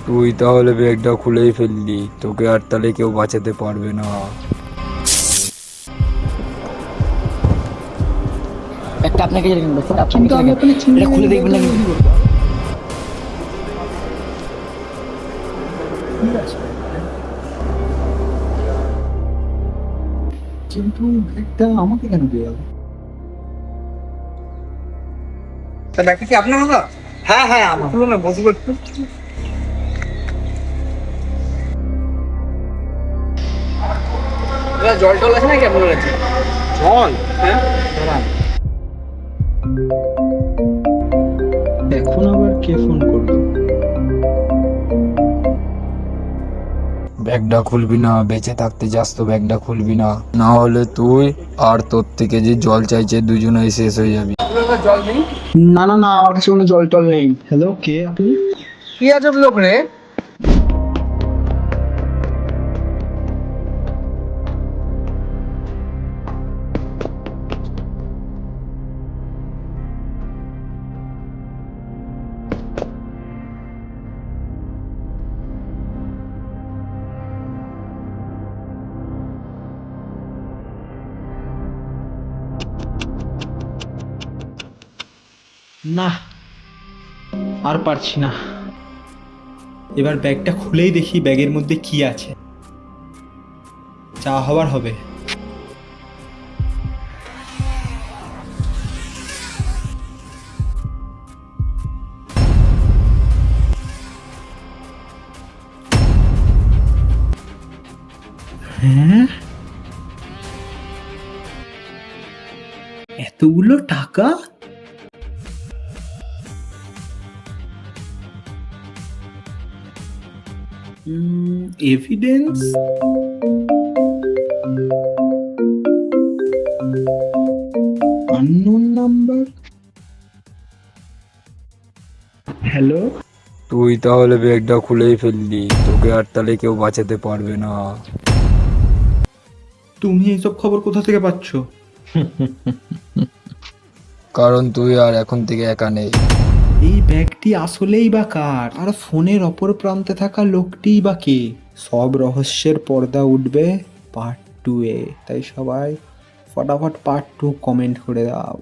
তুই তাহলে ব্যাগটা খুলেই ফেললি, তোকে আর তাহলে কেউ বাঁচাতে পারবে না। একটা আপনাকে যেরকম দেখুন, কিন্তু আমি ওখানে এটা খুলে দেখবেন না কিন্তু। ঠিক আছে, কিন্তু একটা আমাকে কেন দিয়ে গেল? ব্যাগটা কি আপনার দাদা? হ্যাঁ হ্যাঁ আমার। খুলো না, বসবো একটু। জল টল আছে নাকি আপনার কাছে? জল? হ্যাঁ, দাঁড়ান। এখন আবার কে ফোন করলো? ব্যাগটা খুলবি না, বেঁচে থাকতে যাস তো ব্যাগটা খুলবি না, না হলে তুই আর তোর থেকে যে জল চাইছে দুজনেই শেষ হয়ে যাবি। আপনার কাছে জল নেই? না না না, আমার কাছে কোনো জল টল নেই। হ্যালো, কে আপনি? কি আজব লোক রে। না, আর পারছি না। এবার ব্যাগটা খুলেই দেখি ব্যাগের মধ্যে কি আছে। যা হবার হবে। হ্যাঁ, এতগুলো টাকা? এভিডেন্স? Unknown number? হ্যালো? তুই তাহলে ব্যাগটা খুলেই ফেললি, তোকে আর তাহলে কেউ বাঁচাতে পারবে না। তুমি এইসব খবর কোথা থেকে পাচ্ছ? কারণ তুই আর এখন থেকে একা নেই। এই ব্যাগটি আসলেই বা কার, আর ফোনের অপর প্রান্তে থাকা লোকটিই বা কে? সব রহস্যের পর্দা উঠবে পার্ট 2 এ, তাই সবাই ফটাফট পার্ট 2 কমেন্ট করে দাও।